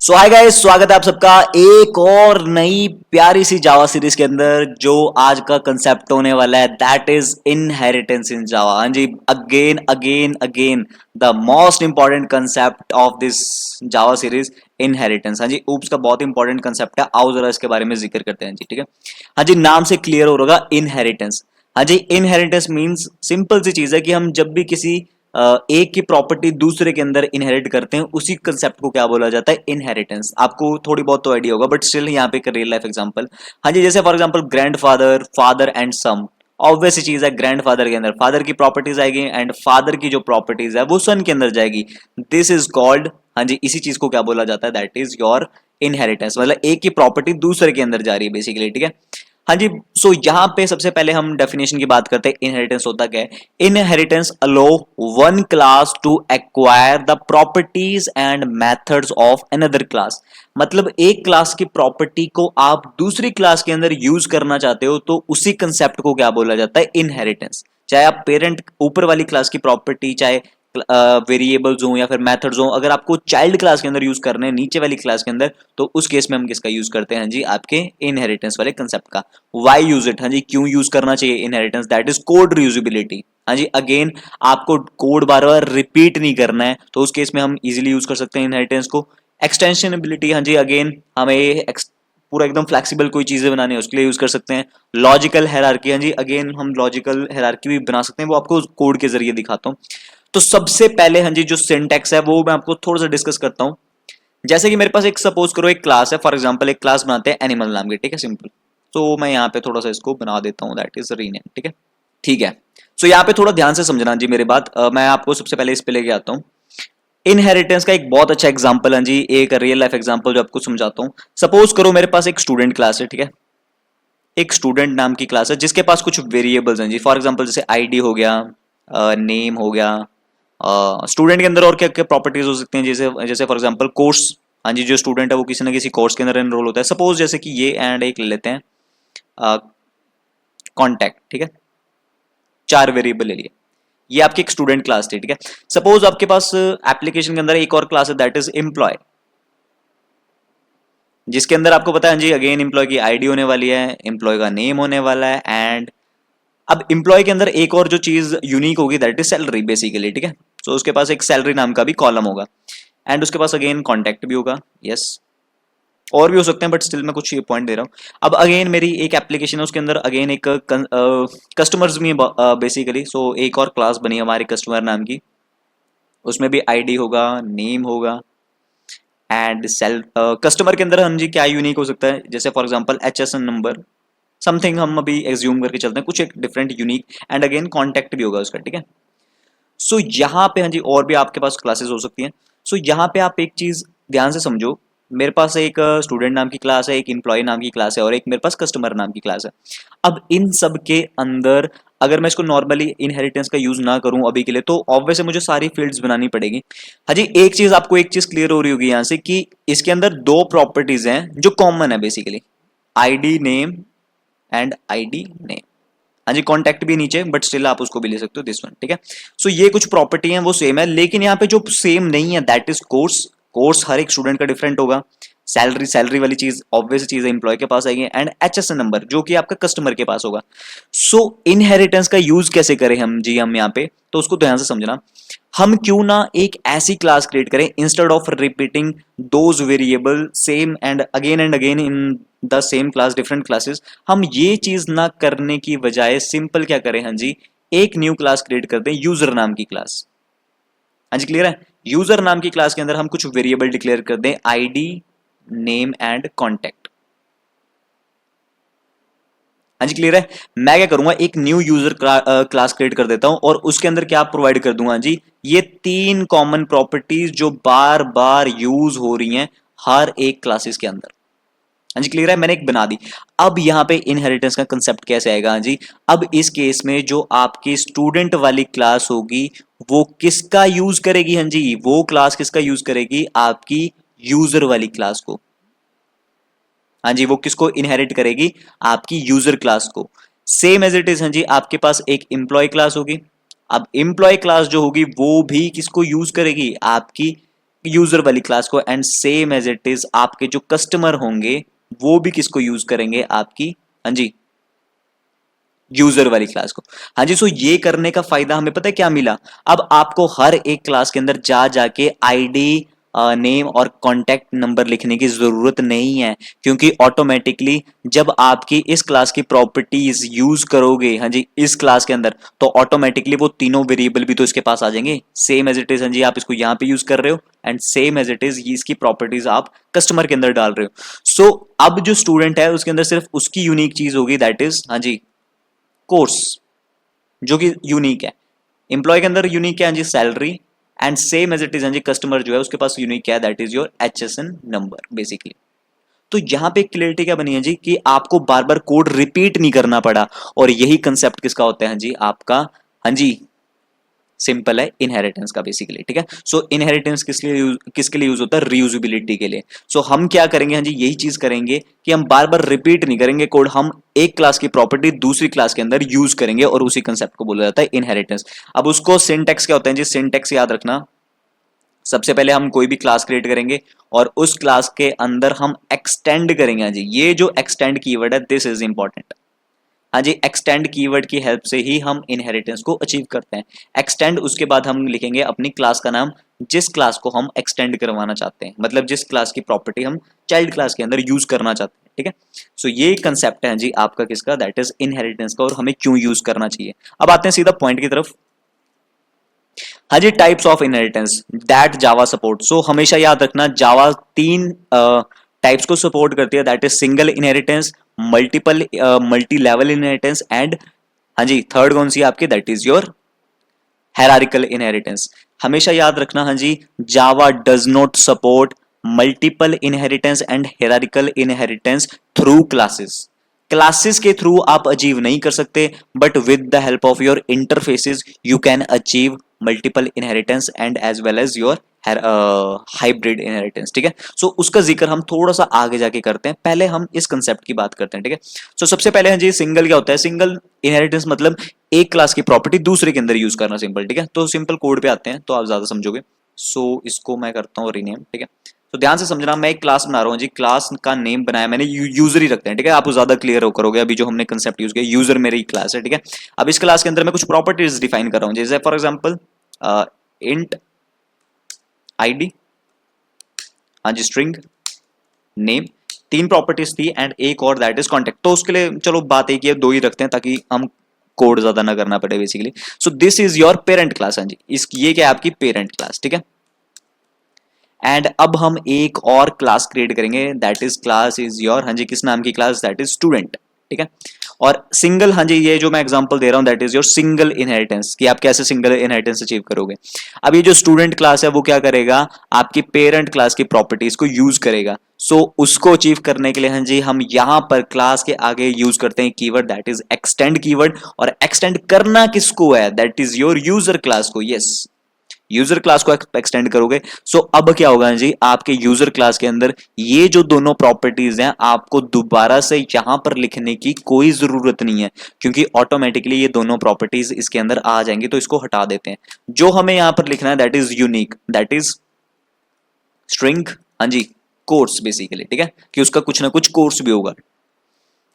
सो hi guys, स्वागत है आप सबका एक और नई प्यारी सी जावा सीरीज के अंदर। जो आज का कंसेप्ट होने वाला है that is inheritance in Java. हाँ जी, again again again the most important concept of this Java series, inheritance. हाँ जी, ऊप्स का बहुत इंपॉर्टेंट कंसेप्ट है, आओ जरा इसके बारे में जिक्र करते हैं जी। ठीक है, हाँ जी, नाम से क्लियर हो रहा इनहेरिटेंस। हाँ जी, इनहेरिटेंस मीन्स सिंपल सी चीज है कि हम जब भी किसी एक की प्रॉपर्टी दूसरे के अंदर इनहेरिट करते हैं, उसी कंसेप्ट को क्या बोला जाता है, इनहेरिटेंस। आपको थोड़ी बहुत तो आइडिया होगा, बट स्टिल यहाँ पे एक रियल लाइफ एग्जांपल। हाँ जी, जैसे for example grandfather, father and son. Obvious चीज है, ग्रैंडफादर के अंदर फादर की प्रॉपर्टीज आएगी एंड फादर की जो प्रॉपर्टीज है वो सन के अंदर जाएगी। दिस इज कॉल्ड, हाँ जी, इसी चीज को क्या बोला जाता है, दैट इज योर इनहेरिटेंस। मतलब एक की प्रॉपर्टी दूसरे के अंदर जा रही है बेसिकली। ठीक है, हाँ जी। सो यहाँ पे सबसे पहले हम डेफिनेशन की बात करते हैं, इनहेरिटेंस होता क्या है। Inheritance allow one class to acquire the properties and methods of another class. मतलब एक क्लास की प्रॉपर्टी को आप दूसरी क्लास के अंदर यूज करना चाहते हो, तो उसी कंसेप्ट को क्या बोला जाता है, इनहेरिटेंस। चाहे आप पेरेंट ऊपर वाली क्लास की प्रॉपर्टी, चाहे वेरिएबल्स हो या फिर मेथड्स हो, अगर आपको चाइल्ड क्लास के अंदर यूज करने हैं नीचे वाली क्लास के अंदर, तो उस केस में हम किसका यूज करते हैं जी, आपके इनहेरिटेंस वाले कंसेप्ट का। वाई यूज इट, हाँ जी, क्यों यूज करना चाहिए इनहेरिटेंस, दैट इज कोड रियूजिबिलिटी। हाँ जी, अगेन आपको कोड बार बार रिपीट नहीं करना है, तो उस केस में हम इजिली यूज कर सकते हैं इनहेरिटेंस को। एक्सटेंशनबिलिटी, हाँ जी, अगेन हमें पूरा एकदम फ्लेक्सिबल कोई चीजें बनानी है उसके लिए यूज कर सकते हैं। लॉजिकल हायरार्की, हाँ जी, अगेन हम लॉजिकल हायरार्की भी बना सकते हैं, वो आपको कोड के जरिए दिखाता हूँ। तो सबसे पहले हाँ जी, जो सिंटैक्स है वो मैं आपको थोड़ा सा डिस्कस करता हूं। जैसे कि मेरे पास एक, सपोज करो एक क्लास है, फॉर एग्जांपल एक क्लास बनाते हैं एनिमल नाम की। ठीक है, सिंपल। तो मैं यहाँ पे थोड़ा सा इसको बना देता हूँ, दैट इज रीनेम। ठीक है, ठीक है। सो यहाँ पे थोड़ा ध्यान से समझना जी मेरी बात। मैं आपको सबसे पहले इस पे लेके आता हूँ। इनहेरिटेंस का एक बहुत अच्छा एग्जाम्पल है जी, एक रियल लाइफ एग्जाम्पल जो आपको समझाता हूँ। सपोज करो मेरे पास एक स्टूडेंट क्लास है। ठीक है, एक स्टूडेंट नाम की क्लास है जिसके पास कुछ वेरिएबल्स हैं जी। फॉर एग्जांपल जैसे आईडी हो गया, नेम हो गया। स्टूडेंट के अंदर और क्या क्या प्रॉपर्टीज हो सकती हैं, जैसे जैसे फॉर एग्जांपल कोर्स। हाँ जी, जो स्टूडेंट है वो किसी ना किसी कोर्स के अंदर एनरोल होता है। सपोज जैसे कि ये एंड एक ले लेते हैं कॉन्टैक्ट। ठीक है, 4 वेरिएबल ले लिए। ये आपकी एक स्टूडेंट क्लास थी। ठीक है, सपोज आपके पास एप्लीकेशन के अंदर एक और क्लास है, दैट इज एम्प्लॉय, जिसके अंदर आपको पता है जी, अगेन एम्प्लॉय की आईडी होने वाली है, एम्प्लॉय का नेम होने वाला है, एंड अब एम्प्लॉय के अंदर एक और जो चीज यूनिक होगी, दैट इज सैलरी बेसिकली। ठीक है, तो उसके पास एक सैलरी नाम का भी कॉलम होगा, एंड उसके पास अगेन कॉन्टैक्ट भी होगा। यस, और भी हो सकते हैं, बट स्टिल मैं कुछ ये पॉइंट दे रहा हूँ। अब अगेन मेरी एक एप्लीकेशन है, उसके अंदर अगेन एक कस्टमर्स भी है बेसिकली। सो एक और क्लास बनी है हमारी कस्टमर नाम की, उसमें भी आईडी होगा, नेम होगा, एंड सेल कस्टमर के अंदर हम जी क्या यूनिक हो सकता है, जैसे for example HSN number something, हम अभी एज्यूम करके चलते हैं कुछ एक different unique, and again contact भी होगा उसका। ठीक है, सो यहाँ पे हाँ जी, और भी आपके पास क्लासेस हो सकती हैं। सो यहाँ पे आप एक चीज ध्यान से समझो, मेरे पास एक स्टूडेंट नाम की क्लास है, एक एम्प्लॉय नाम की क्लास है, और एक मेरे पास कस्टमर नाम की क्लास है। अब इन सब के अंदर अगर मैं इसको नॉर्मली इनहेरिटेंस का यूज ना करूं अभी के लिए, तो ऑब्वियस मुझे सारी फील्ड्स बनानी पड़ेगी। हाँ जी, एक चीज आपको, एक चीज क्लियर हो रही होगी यहाँ से कि इसके अंदर 2 प्रॉपर्टीज हैं जो कॉमन है basically, ID name and ID name. हाँ जी, कॉन्टैक्ट भी नीचे, बट स्टिल आप उसको भी ले सकते हो, दिस वन। ठीक है, सो ये कुछ प्रॉपर्टी हैं वो सेम है, लेकिन यहाँ पे जो सेम नहीं है दैट इज कोर्स। कोर्स हर एक स्टूडेंट का डिफरेंट होगा। सैलरी, सैलरी वाली चीज ऑब्वियस चीज है, एम्प्लॉय के पास आएगी, एंड HSN नंबर जो कि आपका कस्टमर के पास होगा। सो इनहेरिटेंस का यूज कैसे करें हम जी, हम यहाँ पे तो उसको ध्यान से समझना। हम क्यों ना एक ऐसी क्लास क्रिएट करें, instead of repeating those variable same and again in the same class, different classes, हम ये चीज ना करने की बजाय सिंपल क्या करें, हाँ जी, एक न्यू क्लास क्रिएट कर दें, यूजर नाम की क्लास। हाँ जी, क्लियर है। यूजर नाम की क्लास के अंदर हम कुछ वेरिएबल डिक्लेयर कर दें, आईडी, नेम एंड कॉन्टैक्ट। हाँ जी, क्लियर है। मैं क्या करूंगा, एक न्यू यूजर क्लास क्रिएट कर देता हूं, और उसके अंदर क्या प्रोवाइड कर दूंगा जी, ये 3 कॉमन प्रॉपर्टीज जो बार बार यूज हो रही हैं हर एक क्लासेस के अंदर। हाँ जी, क्लियर है, मैंने एक बना दी। अब यहाँ पे इनहेरिटेंस का कंसेप्ट कैसे आएगा, हाँ जी, अब इस केस में जो आपकी स्टूडेंट वाली क्लास होगी वो किसका यूज करेगी, हाँ जी, वो क्लास किसका यूज करेगी, आपकी यूजर वाली क्लास को। हाँ जी, वो किसको इनहेरिट करेगी, आपकी यूजर क्लास को। सेम एज इट इज, हाँ जी, आपके पास एक एम्प्लॉय क्लास होगी। अब एम्प्लॉय क्लास जो होगी वो भी किसको यूज करेगी, आपकी यूजर वाली क्लास को, and same as it is आपके जो कस्टमर होंगे वो भी किसको यूज करेंगे, आपकी, हाँ जी, यूजर वाली क्लास को। हाँ जी, सो ये करने का फायदा हमें पता है क्या मिला, अब आपको हर एक क्लास के अंदर जा जाके आईडी, नेम और कॉन्टेक्ट नंबर लिखने की जरूरत नहीं है, क्योंकि ऑटोमेटिकली जब आपकी इस क्लास की प्रॉपर्टीज यूज करोगे, हाँ जी, इस क्लास के अंदर, तो ऑटोमेटिकली वो तीनों वेरिएबल भी तो इसके पास आ जाएंगे, सेम एज इट इज। हाँ जी, आप इसको यहाँ पे यूज कर रहे हो and same as it is इसकी प्रॉपर्टीज आप कस्टमर के अंदर डाल रहे हो। सो अब जो स्टूडेंट है उसके अंदर सिर्फ उसकी यूनिक चीज होगी, दैट इज, हाँ जी, कोर्स, जो कि यूनिक है। एम्प्लॉय के अंदर यूनिक है, हाँ जी, salary, and same as it is, हाँ जी, कस्टमर जो है उसके पास यूनिक है, that is your HSN number basically. तो यहां पे क्लियरिटी क्या बनी है जी, कि आपको बार बार कोड रिपीट नहीं करना पड़ा, और यही कंसेप्ट किसका होता है, हाँ जी, आपका, हाँ जी, सिंपल है, इनहेरिटेंस का बेसिकली, ठीक है। सो इनहेरिटेंस किसके लिए यूज होता है, रीयूजेबिलिटी के लिए। सो हम क्या करेंगे, हाँ जी, यही चीज करेंगे कि हम बार बार रिपीट नहीं करेंगे कोड, हम एक क्लास की प्रॉपर्टी दूसरी क्लास के अंदर यूज करेंगे, और उसी कंसेप्ट को बोला जाता है इनहेरिटेंस। अब उसको सिंटैक्स क्या होता है जी, सिंटैक्स याद रखना, सबसे पहले हम कोई भी क्लास क्रिएट करेंगे और उस क्लास के अंदर हम एक्सटेंड करेंगे, हाँ जी, ये जो एक्सटेंड कीवर्ड है, दिस इज इंपॉर्टेंट। हाँ जी, एक्सटेंड कीवर्ड की हेल्प से ही हम इनहेरिटेंस को अचीव करते हैं। एक्सटेंड, उसके बाद हम लिखेंगे अपनी क्लास का नाम, जिस क्लास को हम एक्सटेंड करवाना चाहते हैं, मतलब जिस क्लास की प्रॉपर्टी हम चाइल्ड क्लास के अंदर यूज करना चाहते हैं, ठीक है। सो ये कंसेप्ट है जी आपका किसका, दैट इज इनहेरिटेंस का, और हमें क्यों यूज करना चाहिए। अब आते हैं सीधा पॉइंट की तरफ। हाँ जी, types of inheritance that Java support. So हमेशा याद रखना, जावा तीन टाइप्स को सपोर्ट करती है, that is single inheritance, multiple multi level inheritance, and, हाँ जी, थर्ड कौन सी आपकी, that is your hierarchical inheritance. हमेशा याद रखना, हाँ जी, Java does not support multiple inheritance and hierarchical inheritance through classes. Classes के थ्रू आप अचीव नहीं कर सकते, but with the help of your interfaces you can achieve multiple inheritance and as well as your hybrid inheritance, ठीक है। सो उसका जिक्र हम थोड़ा सा आगे जाके करते हैं, पहले हम इस कंसेप्ट की बात करते हैं, ठीक है। सो सबसे पहले हाँ जी, सिंगल क्या होता है, सिंगल इनहेरिटेंस मतलब एक क्लास की प्रॉपर्टी दूसरे के अंदर यूज करना, सिंपल, ठीक है। तो सिंपल कोड पे आते हैं तो आप ज्यादा समझोगे। सो इसको मैं करता हूँ रीनेम, ठीक है। तो ध्यान से समझना, मैं एक क्लास बना रहा हूँ जी, क्लास का नेम बनाया मैंने, यूजर ही रखते हैं, ठीक है, आप ज्यादा क्लियर हो करोगे। अभी जो हमने कंसेप्ट यूज किया, यूजर मेरी क्लास है, ठीक है। अब इस क्लास के अंदर मैं कुछ प्रॉपर्टीज डिफाइन कर रहा हूँ, जैसे फॉर एग्जाम्पल इंट आईडी, हाँ जी, स्ट्रिंग नेम, तीन प्रॉपर्टीज थी, एंड एक और दैट इज कॉन्टेक्ट। तो उसके लिए चलो बात एक ही है, दो ही रखते हैं ताकि हम कोड ज्यादा ना करना पड़े basically. So this is your parent class, हाँ जी, इस ये क्या है, आपकी पेरेंट क्लास, ठीक है। एंड अब हम एक और क्लास क्रिएट करेंगे, that is class is your, हाँ जी, किस नाम की क्लास, दैट इज स्टूडेंट, ठीक है। और सिंगल, हाँ जी, ये जो मैं एग्जांपल दे रहा हूं that is your single inheritance, कि आप कैसे सिंगल इनहेरिटेंस अचीव करोगे। अब ये जो स्टूडेंट क्लास है वो क्या करेगा, आपकी पेरेंट क्लास की प्रॉपर्टीज को यूज करेगा। सो उसको अचीव करने के लिए, हाँ जी, हम यहां पर क्लास के आगे यूज करते हैं keyword, that is extend keyword. और एक्सटेंड करना किसको है, that is your user class को, यस, यूजर क्लास को एक्सटेंड करोगे। सो अब क्या होगा जी, आपके यूजर क्लास के अंदर ये जो दोनों प्रॉपर्टीज हैं आपको दोबारा से यहां पर लिखने की कोई जरूरत नहीं है, क्योंकि ऑटोमेटिकली ये दोनों प्रॉपर्टीज इसके अंदर आ जाएंगी। तो इसको हटा देते हैं। जो हमें यहां पर लिखना है that is unique, that is string, हाँ जी, कोर्स बेसिकली, ठीक है, कि उसका कुछ ना कुछ कोर्स भी होगा।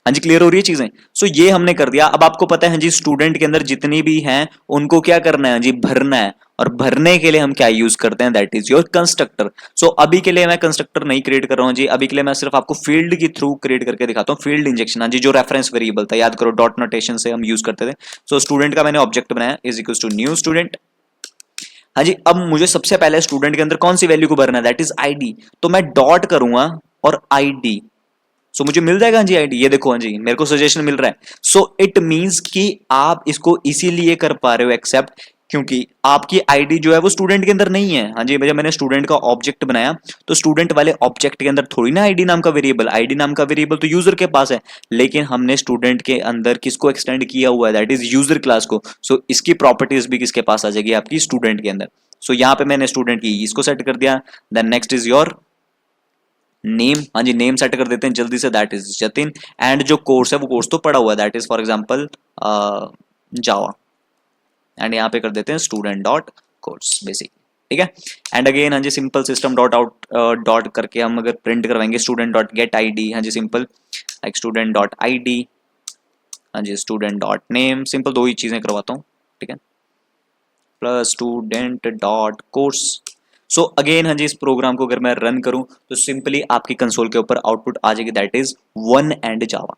हाँ जी, क्लियर हो रही है चीजें। सो ये हमने कर दिया। अब आपको पता है हाँ जी, स्टूडेंट के अंदर जितनी भी हैं उनको क्या करना है, हाँ जी, भरना है। और भरने के लिए हम क्या यूज करते हैं, दैट इज योर कंस्ट्रक्टर। सो अभी के लिए मैं कंस्ट्रक्टर नहीं क्रिएट कर रहा हूँ जी, अभी के लिए मैं सिर्फ आपको फील्ड के थ्रू क्रिएट करके दिखाता हूँ। फील्ड इंजेक्शन, हाँ जी, जो रेफरेंस वेरिएबल था, याद करो, डॉट नोटेशन से हम यूज करते थे। सो स्टूडेंट का मैंने ऑब्जेक्ट बनाया, is equal to new student. हाँ जी, अब मुझे सबसे पहले स्टूडेंट के अंदर कौन सी वैल्यू को भरना है, दैट इज आईडी। तो मैं डॉट करूंगा और आईडी, सो मुझे मिल जाएगा हाँ जी आईडी। ये देखो हाँ जी, मेरे को सजेशन मिल रहा है। सो इट मींस कि आप इसको इसीलिए कर पा रहे हो एक्सेप्ट, क्योंकि आपकी आईडी जो है वो स्टूडेंट के अंदर नहीं है। हाँ जी, जब मैंने स्टूडेंट का ऑब्जेक्ट बनाया तो स्टूडेंट वाले ऑब्जेक्ट के अंदर थोड़ी ना आईडी नाम का वेरिएबल, आईडी नाम का वेरिएबल तो यूजर के पास है। लेकिन हमने स्टूडेंट के अंदर किसको एक्सटेंड किया हुआ है, दैट इज यूजर क्लास को। सो इसकी प्रॉपर्टीज भी किसके पास आ जाएगी, आपकी स्टूडेंट के अंदर। सो यहाँ पे मैंने स्टूडेंट की इसको सेट कर दिया। Then next is your name, हाँ जी, नेम सेट कर देते हैं जल्दी से, दैट इज जतिन। एंड जो कोर्स है वो कोर्स तो पड़ा हुआ है, that is for example Java. And यहाँ पे कर देते हैं स्टूडेंट डॉट कोर्स बेसिक, ठीक है। एंड अगेन हाँ जी simple system dot out dot करके हम अगर प्रिंट करवाएंगे student dot get I D, हाँ जी simple like student dot I D, हाँ जी स्टूडेंट डॉट नेम, सिंपल दो ही चीजें करवाता हूँ, ठीक है, plus student dot course. So again हाँ जी इस प्रोग्राम को अगर मैं रन करूं तो सिंपली आपकी कंसोल के ऊपर आउटपुट आ जाएगी, दैट इज वन एंड जावा।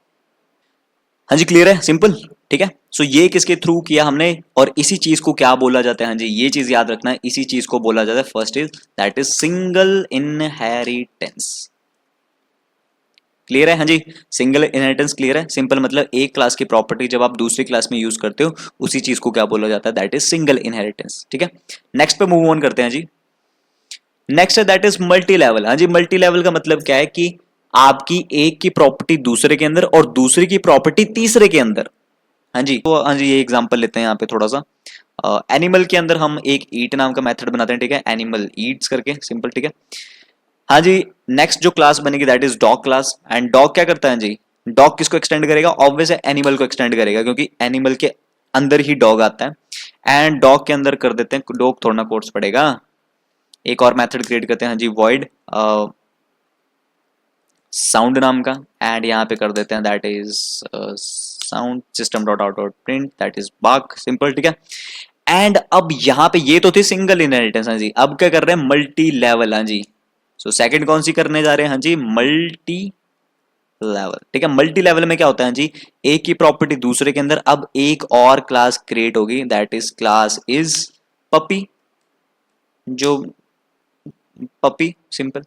हाँ जी क्लियर है, सिंपल, ठीक है। सो ये किसके थ्रू किया हमने और इसी चीज को क्या बोला जाता है, हाँ जी ये चीज याद रखना है, इसी चीज को बोला जाता है first is that is single inheritance. Clear है, हाँ जी सिंगल इनहेरिटेंस क्लियर है, सिंपल मतलब एक क्लास की प्रॉपर्टी जब आप दूसरी क्लास में यूज करते हो उसी चीज को क्या बोला जाता है, दैट इज सिंगल इनहेरिटेंस, ठीक है। नेक्स्ट पे मूव ऑन करते हैं जी। नेक्स्ट है दैट इज मल्टी लेवल। हाँ जी मल्टी लेवल का मतलब क्या है कि आपकी एक की प्रॉपर्टी दूसरे के अंदर और दूसरे की प्रॉपर्टी तीसरे के अंदर। हाँ जी तो हाँ जी ये एग्जांपल लेते हैं यहाँ पे थोड़ा सा। एनिमल के अंदर हम एक ईट नाम का मेथड बनाते हैं, ठीक है, एनिमल ईट्स करके, सिंपल, ठीक है। हाँ जी नेक्स्ट जो क्लास बनेगी that is dog class. And dog क्या करता है जी, डॉग किसको एक्सटेंड करेगा, ऑब्वियस है एनिमल को एक्सटेंड करेगा क्योंकि एनिमल के अंदर ही डॉग आता है। एंड डॉग के अंदर कर देते हैं, डॉग थोड़ा ना कोर्स पड़ेगा, एक और मेथड क्रिएट करते हैं हाँ जी वॉइड साउंड नाम का। एंड यहाँ पे कर देते हैं that is sound system dot out dot print that is Bagh, simple, ठीक है। एंड अब यहाँ पे ये तो थी सिंगल इनहेरिटेंस, हाँ जी अब क्या कर रहे हैं मल्टी लेवल, हाँ जी सो सेकंड कौन सी करने जा रहे हैं, हाँ जी मल्टी लेवल, ठीक है। मल्टी लेवल में क्या होता है जी, एक की प्रॉपर्टी दूसरे के अंदर अब एक और क्लास क्रिएट होगी that is class is puppy, जो पपी, सिंपल।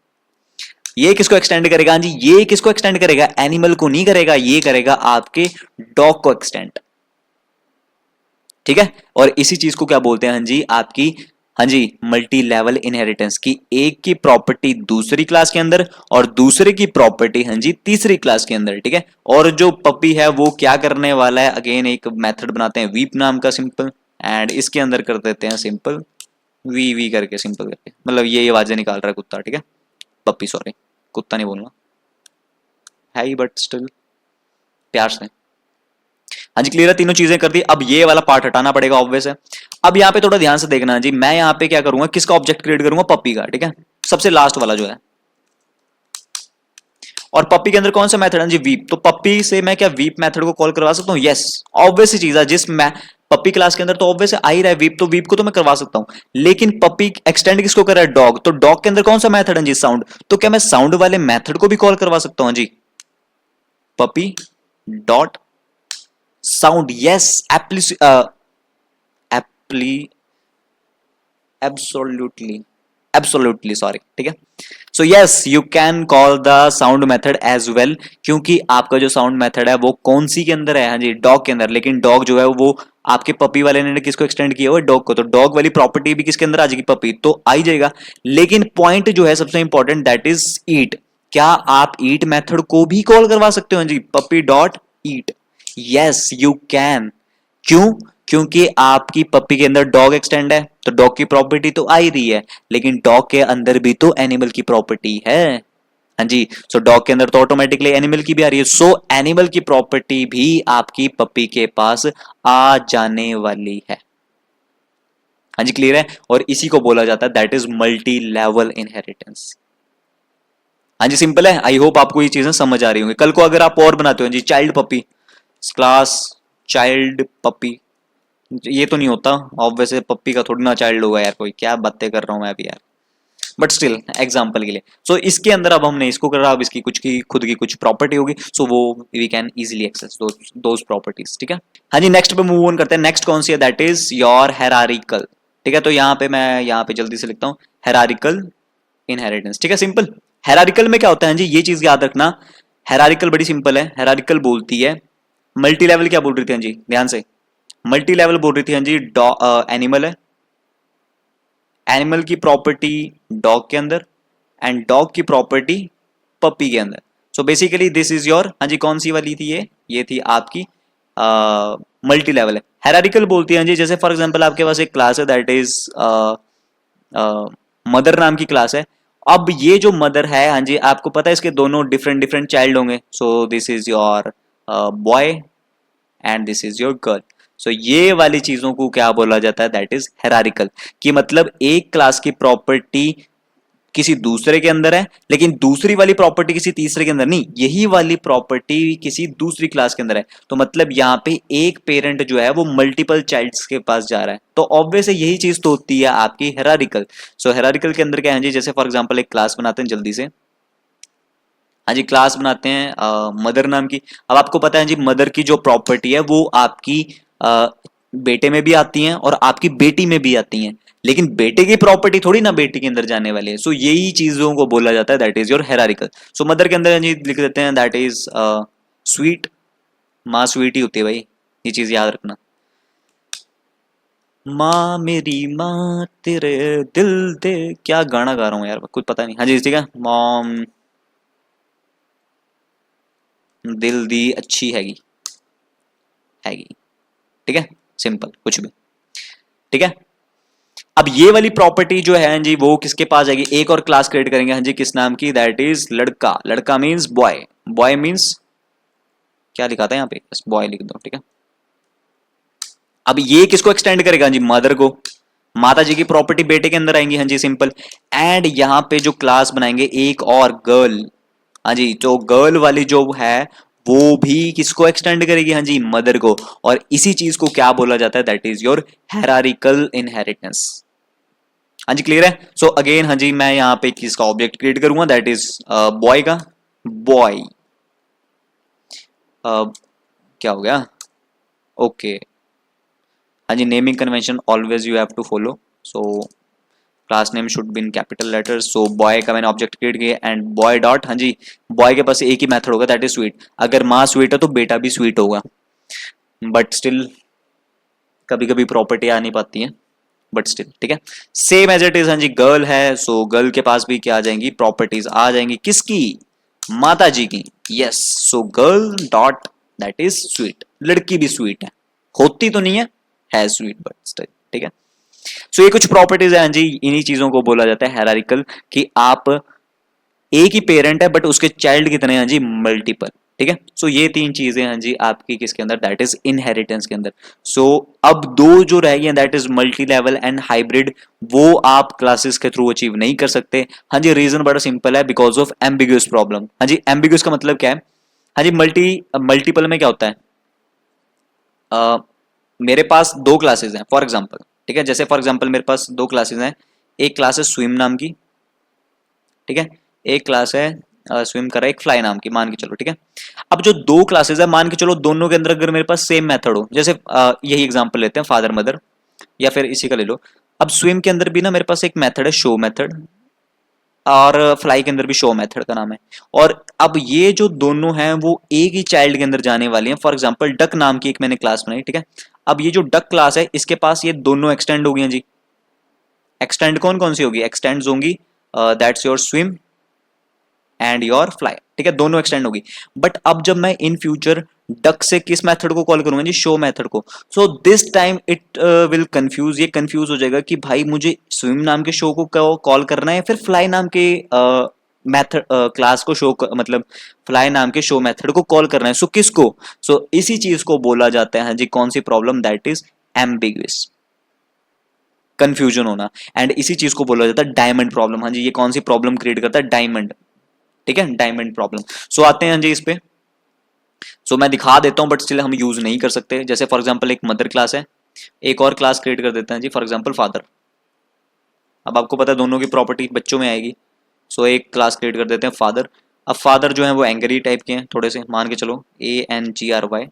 ये किसको एक्सटेंड करेगा, हाँ जी ये किसको एक्सटेंड करेगा, एनिमल को नहीं करेगा, ये करेगा आपके डॉग को एक्सटेंड, ठीक है। और इसी चीज को क्या बोलते हैं, हाँ जी आपकी, हाँ जी मल्टी लेवल इनहेरिटेंस की एक की प्रॉपर्टी दूसरी क्लास के अंदर और दूसरे की प्रॉपर्टी हाँ जी तीसरी क्लास के अंदर, ठीक है। और जो पपी है वो क्या करने वाला है, अगेन एक मेथड बनाते हैं वीप नाम का, सिंपल, एंड इसके अंदर कर देते हैं सिंपल वी वी करके, सिंपल करके, मतलब ये आवाजें निकाल रहा है कुत्ता, ठीक है, पप्पी, सॉरी कुत्ता नहीं बोलना है ही, बट स्टिल प्यार से। हाँ जी क्लियर है, तीनों चीजें कर दी। अब ये वाला पार्ट हटाना पड़ेगा, ऑब्वियस है। अब यहाँ पे थोड़ा ध्यान से देखना जी, मैं यहाँ पे क्या करूंगा, किसका ऑब्जेक्ट क्रिएट करूंगा, पप्पी का, ठीक है, सबसे लास्ट वाला जो है। और पप्पी के अंदर कौन सा मेथड है जी, वीप। तो पप्पी से मैं क्या वीप मेथड को कॉल करवा सकता हूँ, यस ऑब्वियस चीज है, जिस मैं पप्पी क्लास के अंदर तो ऑब्वियस आ ही रहा है वीप, तो वीप को तो मैं करवा सकता हूं। लेकिन पप्पी एक्सटेंड किसको कर रहा है, डॉग, तो डॉग के अंदर कौन सा मेथड है जी, साउंड, तो क्या मैं साउंड वाले मेथड को भी कॉल करवा सकता हूं जी, पप्पी डॉट साउंड, यस एप्ली एब्सोल्युटली एब्सोल्युटली सॉरी, ठीक है। So yes you can call the sound method as well, क्योंकि आपका जो साउंड मेथड है वो कौन सी के अंदर है, हाँ जी डॉग के अंदर, लेकिन डॉग जो है वो आपके पपी वाले ने किसको एक्सटेंड किया हुआ है, डॉग को, तो डॉग वाली प्रॉपर्टी भी किसके अंदर आ जाएगी, पपी, तो आ ही जाएगा। लेकिन पॉइंट जो है सबसे इंपॉर्टेंट दैट इज ईट, क्या आप ईट मेथड को भी कॉल करवा सकते हो जी, puppy dot eat, yes you can, क्यों, क्योंकि आपकी पप्पी के अंदर डॉग एक्सटेंड है तो डॉग की प्रॉपर्टी तो आ ही रही है, लेकिन डॉग के अंदर भी तो एनिमल की प्रॉपर्टी है, हाँ जी, सो डॉग के अंदर तो ऑटोमेटिकली एनिमल की भी आ रही है, सो एनिमल की प्रॉपर्टी भी आपकी पप्पी के पास आ जाने वाली है, हाँ जी क्लियर है। और इसी को बोला जाता है that is multi level inheritance. हाँ जी सिंपल है, आई होप आपको ये चीजें समझ आ रही होंगी। कल को अगर आप और बनाते हो जी चाइल्ड पप्पी क्लास चाइल्ड पप्पी, ये तो नहीं होता ऑब्वियस, पप्पी का थोड़ी ना चाइल्ड होगा यार, कोई क्या बातें कर रहा हूं मैं अभी यार, बट स्टिल एग्जांपल के लिए। सो इसके अंदर अब हमने इसको कर रहा, अब इसकी कुछ की खुद की कुछ प्रॉपर्टी होगी, सो वो we can easily access those properties, ठीक है। हाँ जी नेक्स्ट पे मूव ऑन करते हैं, नेक्स्ट कौन सी है, दैट इज योर हेरारिकल, ठीक है। तो यहाँ पे मैं यहाँ पे जल्दी से लिखता हूँ हेरारिकल इनहेरिटेंस, ठीक है, सिंपल। हेरारिकल में क्या होता है जी, ये चीज याद रखना, हेरारिकल बड़ी सिंपल है, हेरारिकल बोलती है मल्टी लेवल, क्या बोल रही थी हाँ जी ध्यान से, मल्टी लेवल बोल रही थी हाँ जी, एनिमल है, एनिमल की प्रॉपर्टी डॉग के अंदर एंड डॉग की प्रॉपर्टी पप्पी के अंदर। So basically this is your, हाँ जी कौन सी वाली थी ये थी आपकी मल्टी लेवल है। हेरारिकल बोलती है हाँ जी, जैसे फॉर एग्जांपल आपके पास एक क्लास है दैट इज मदर नाम की क्लास है। अब ये जो मदर है हाँ जी आपको पता है इसके दोनों डिफरेंट डिफरेंट चाइल्ड होंगे, so this is your boy and this is your girl. So ये वाली चीजों को क्या बोला जाता है, दैट इज हेरारिकल। कि मतलब एक क्लास की प्रॉपर्टी किसी दूसरे के अंदर है, लेकिन दूसरी वाली प्रॉपर्टी किसी तीसरे के अंदर नहीं, यही वाली प्रॉपर्टी किसी दूसरी क्लास के अंदर है। तो मतलब यहाँ पे एक पेरेंट जो है वो मल्टीपल चाइल्ड्स के पास जा रहा है, तो ऑब्वियस है यही चीज तो होती है आपकी हेरारिकल। सो हेरारिकल के अंदर क्या है जी, जैसे फॉर एग्जाम्पल एक क्लास बनाते हैं जल्दी से। हाँ जी, क्लास बनाते हैं मदर नाम की। अब आपको पता है जी, मदर की जो प्रॉपर्टी है वो आपकी बेटे में भी आती हैं और आपकी बेटी में भी आती हैं, लेकिन बेटे की प्रॉपर्टी थोड़ी ना बेटी के अंदर जाने वाली है। सो यही चीजों को बोला जाता है that is your hierarchical. So mother के अंदर जी लिख देते हैं दैट इज स्वीट, माँ स्वीट ही होती है भाई, ये चीज याद रखना। माँ मेरी माँ तेरे दिल दे, क्या गाना गा रहा हूँ यार, कुछ पता नहीं। हाँ जी ठीक है, मॉम दिल दी अच्छी हैगी, हैगी, ठीक है, सिंपल कुछ भी, ठीक है। अब ये वाली प्रॉपर्टी जो है जी वो किसके पास जाएगी, एक और क्लास क्रिएट करेंगे हाँ जी, किस नाम की, दैट इज लड़का। लड़का मीन्स बॉय, बॉय मीन्स क्या लिखा था यहाँ पे, बस बॉय लिख दो, ठीक है। अब ये किसको एक्सटेंड करेगा जी, मदर को। माता जी की प्रॉपर्टी बेटे के अंदर आएंगी हाँ जी, सिंपल। एंड यहाँ पे जो क्लास बनाएंगे एक और गर्ल, हाँ जी, तो गर्ल वाली जो है वो भी किसको एक्सटेंड करेगी, हाँ जी, मदर को। और इसी चीज को क्या बोला जाता है, that is your hierarchical inheritance. हाँ जी क्लियर है। सो अगेन हाँ जी, मैं यहाँ पे किसका ऑब्जेक्ट क्रिएट करूंगा, दैट इज बॉय का, बॉय। क्या हो गया, ओके। हाँ जी, naming convention always you have to follow. So class name should be in capital letters. So boy का मैंने ऑब्जेक्ट क्रिएट किया एंड बॉय डॉट, हाँ जी, बॉय के पास एक ही मेथड होगा दैट इज स्वीट। अगर माँ स्वीट है तो बेटा भी स्वीट होगा, बट स्टिल कभी कभी प्रॉपर्टी आ नहीं पाती है, बट स्टिल ठीक है, सेम एज इट इज। हाँ जी, गर्ल है, सो गर्ल के पास भी क्या आ जाएंगी, प्रॉपर्टीज आ जाएंगी, किसकी, माता जी की। Yes, so girl dot that is sweet, लड़की भी स्वीट है, होती तो नहीं है स्वीट बट स्टिल, ठीक है। सो ये कुछ प्रॉपर्टीज है हाँ जी, इन्हीं चीजों को बोला जाता है हेरारिकल, कि आप एक ही पेरेंट है बट उसके चाइल्ड कितने हैं जी, मल्टीपल, ठीक है। सो ये तीन चीजें हैं जी आपकी किसके अंदर, दैट इज इनहेरिटेंस के अंदर। सो अब दो जो रह गए that is multi level and hybrid, वो आप क्लासेस के थ्रू अचीव नहीं कर सकते। हाँ जी, रीजन बड़ा सिंपल है, बिकॉज ऑफ एम्बिग्यूस प्रॉब्लम। हाँ जी, एम्बिग्यूस का मतलब क्या है, हाँ जी, मल्टीपल में क्या होता है, अ, मेरे पास दो क्लासेस हैं फॉर एग्जांपल, ठीक है, जैसे फॉर एग्जांपल मेरे पास दो क्लासेस हैं, एक क्लास है स्विम नाम की, ठीक है, एक क्लास है स्विम कर रहा है एक फ्लाई नाम की, मान के चलो, ठीक है। अब जो दो क्लासेस है, मान के चलो दोनों के अंदर अगर मेरे पास सेम मेथड हो, जैसे यही एग्जांपल लेते हैं, फादर मदर, या फिर इसी का ले लो। अब स्विम के अंदर भी ना मेरे पास एक मेथड है शो मेथड, और फ्लाई के अंदर भी शो मेथड का नाम है। और अब ये जो दोनों हैं वो एक ही चाइल्ड के अंदर जाने वाली हैं। फॉर एग्जांपल डक नाम की एक मैंने क्लास बनाई, ठीक है। अब ये जो डक क्लास है इसके पास ये दोनों एक्सटेंड हो गई हैं जी। एक्सटेंड कौन कौन सी होगी, एक्सटेंड होंगी that's your swim and your fly, ठीक है, दोनों एक्सटेंड होगी। बट अब जब मैं इन फ्यूचर डक से किस मेथड को कॉल करूंगा जी, शो मेथड को। So this time it will confuse, ये कंफ्यूज हो जाएगा कि भाई मुझे स्विम नाम के शो को कॉल करना है या फिर फ्लाई नाम के मेथड क्लास को शो मतलब फ्लाई नाम के शो मेथड को कॉल करना है। सो किसको, सो इसी चीज को बोला जाता है हाँ जी, कौन सी प्रॉब्लम, दैट इज एम्बिग्युअस, कंफ्यूजन होना। एंड इसी चीज को बोला जाता है डायमंड प्रॉब्लम। हाँ जी, ये कौन सी प्रॉब्लम क्रिएट करता है, डायमंड, ठीक है, डायमंड प्रॉब्लम। सो आते हैं जी इस पे। सो मैं दिखा देता हूं बट स्टिल हम यूज नहीं कर सकते। जैसे फॉर एग्जांपल एक मदर क्लास है, एक और क्लास क्रिएट कर देते हैं जी, फॉर एग्जांपल फादर। अब आपको पता है दोनों की प्रॉपर्टी बच्चों में आएगी। सो एक क्लास क्रिएट कर देते हैं फादर। अब फादर जो है वो एंग्री टाइप के हैं थोड़े से, मान के चलो ANGRY,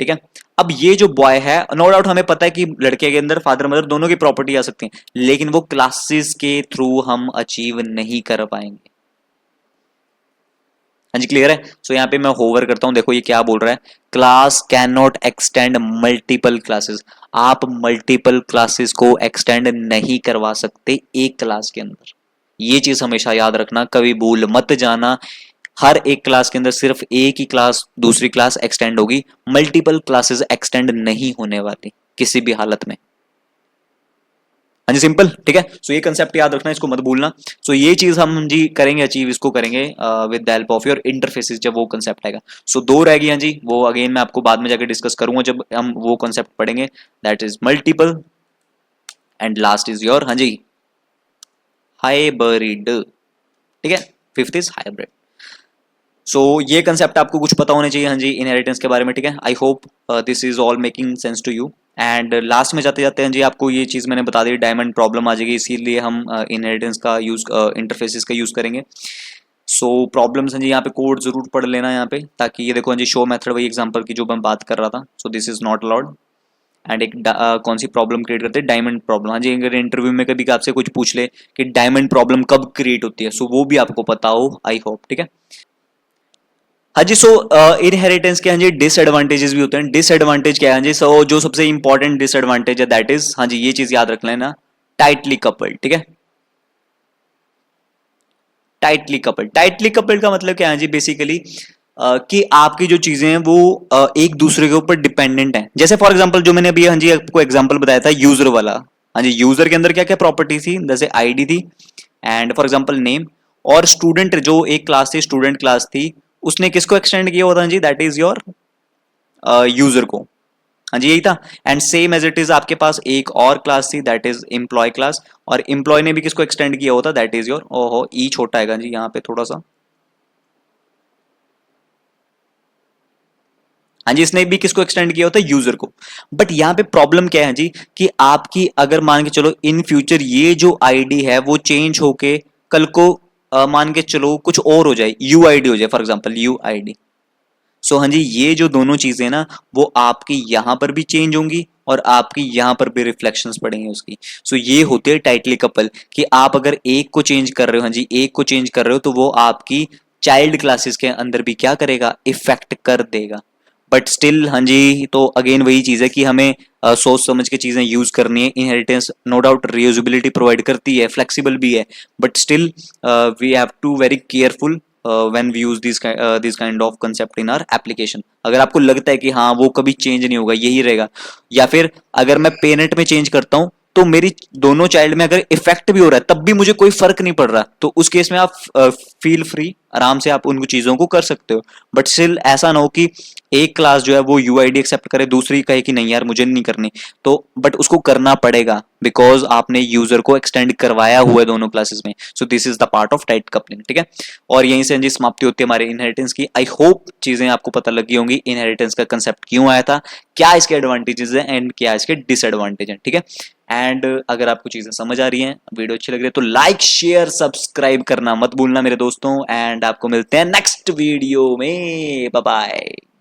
ठीक है। अब ये जो बॉय है, नो डाउट हमें पता है कि लड़के के अंदर फादर मदर दोनों की प्रॉपर्टी आ सकती है, लेकिन वो क्लासेस के थ्रू हम अचीव नहीं कर पाएंगे। हाँ जी क्लियर है। सो यहाँ पे मैं होवर करता हूं, देखो ये क्या बोल रहा है, class can not extend multiple classes. आप मल्टीपल क्लासेस को एक्सटेंड नहीं करवा सकते एक क्लास के अंदर। ये चीज हमेशा याद रखना, कभी भूल मत जाना। हर एक क्लास के अंदर सिर्फ एक ही क्लास दूसरी क्लास एक्सटेंड होगी, मल्टीपल क्लासेस एक्सटेंड नहीं होने वाली किसी भी हालत में। हाँ जी सिंपल, ठीक है। सो ये कंसेप्ट याद रखना, इसको मत भूलना। सो ये चीज हम जी करेंगे अचीव, इसको करेंगे with the help of your interfaces जब वो कंसेप्ट आएगा। सो दो रह गई हैं जी, वो अगेन मैं आपको बाद में जाकर डिस्कस करूंगा जब हम वो कंसेप्ट पढ़ेंगे। That is multiple and last is your हाँ जी हाइब्रिड, ठीक है। Fifth is hybrid. सो ये कंसेप्ट आपको कुछ पता होने चाहिए हाँ जी इनहेरिटेंस के बारे में, ठीक है। I hope this is all making sense to you. And last में जाते जाते हैं जी आपको ये चीज मैंने बता दी, डायमंड प्रॉब्लम आ जाएगी, इसीलिए हम इनहेरिटेंस का यूज इंटरफेसेस का यूज करेंगे। सो प्रॉब्लम्स हैं जी, यहाँ पे कोड जरूर पढ़ लेना यहाँ पे, ताकि ये देखो हाँ जी शो मेथड वही एग्जांपल की जो मैं बात कर रहा था। सो this is not allowed. And एक कौन सी प्रॉब्लम क्रिएट करते हैं, डायमंड प्रॉब्लम। हाँ जी अगर इंटरव्यू में कभी आपसे कुछ पूछ ले कि डायमंड प्रॉब्लम कब क्रिएट होती है, सो वो भी आपको पता हो, आई होप, ठीक है। हाँ जी। सो इनहेरिटेंस के हाँ जी डिसएडवांटेजेस भी होते हैं। डिसएडवांटेज क्या है हाँ जी, सो जो सबसे इंपॉर्टेंट डिसएडवांटेज है दैट इज हाँ जी ये चीज याद रख लेना, टाइटली कपल्ड, ठीक है। टाइटली कपल्ड, टाइटली कपल्ड का मतलब क्या है जी, बेसिकली कि आपकी जो चीजें हैं वो एक दूसरे के ऊपर डिपेंडेंट हैं। जैसे फॉर एग्जांपल जो मैंने अभी हाँ जी आपको एग्जांपल बताया था यूजर वाला, हाँ जी यूजर के अंदर क्या क्या प्रॉपर्टी थी, जैसे आईडी थी एंड फॉर एग्जांपल नेम, और स्टूडेंट जो एक क्लास थी, स्टूडेंट क्लास थी, उसने किसको एक्सटेंड किया होता है जी, दैट इज योर यूजर को, हाँ जी यही था। And same as it is आपके पास एक और क्लास थी दैट इज एम्प्लॉय क्लास, और एम्प्लॉय ने भी किसको एक्सटेंड किया होता, दैट इज योर, ओहो ई छोटा है जी यहाँ पे थोड़ा सा, हाँ जी इसने भी किसको एक्सटेंड किया होता है, यूजर को। बट यहाँ पे प्रॉब्लम क्या है जी, कि आपकी अगर मान के चलो इन फ्यूचर ये जो आईडी है वो चेंज होके कल को मान के चलो कुछ और हो जाए, यू आईडी हो जाए फॉर एग्जाम्पल, यू आईडी। सो हाँ जी ये जो दोनों चीजें ना वो आपकी यहां पर भी चेंज होंगी और आपकी यहां पर भी रिफ्लेक्शंस पड़ेंगे उसकी। सो ये होते हैं टाइटली कपल, कि आप अगर एक को चेंज कर रहे हो, हाँ जी एक को चेंज कर रहे हो, तो वो आपकी चाइल्ड क्लासेस के अंदर भी क्या करेगा, इफेक्ट कर देगा। बट स्टिल हाँ जी तो अगेन वही चीज है कि हमें सोच समझ के चीजें यूज करनी है। Inheritance no doubt reusability provide करती है, फ्लेक्सिबल भी है, but still we have to very careful when we use this kind of concept in our application. अगर आपको लगता है कि हाँ वो कभी चेंज नहीं होगा, यही रहेगा, या फिर अगर मैं पेरेंट में चेंज करता हूं तो मेरी दोनों चाइल्ड में अगर इफेक्ट भी हो रहा है तब भी मुझे कोई फर्क नहीं पड़ रहा, तो उस केस में आप फील फ्री, आराम से आप उन चीजों को कर सकते हो। बट स्टिल ऐसा ना हो कि एक क्लास जो है वो यूआईडी एक्सेप्ट करे, दूसरी कहे कि नहीं यार मुझे नहीं करनी, तो बट उसको करना पड़ेगा बिकॉज आपने यूजर को एक्सटेंड करवाया हुआ है दोनों क्लासेस में। सो this is the part of tight coupling, ठीक है। और यहीं से जी समाप्ति होती है हमारे इनहेरिटेंस की। आई होप चीजें आपको पता लगी होंगी, इनहेरिटेंस का कंसेप्ट क्यों आया था, क्या इसके एडवांटेजेस हैं एंड क्या इसके डिसएडवांटेज हैं, ठीक है। एंड अगर आपको चीजें समझ आ रही हैं, वीडियो अच्छी लग रही है, तो लाइक शेयर सब्सक्राइब करना मत भूलना मेरे दोस्तों। एंड आपको मिलते हैं नेक्स्ट वीडियो में, बाय बाय।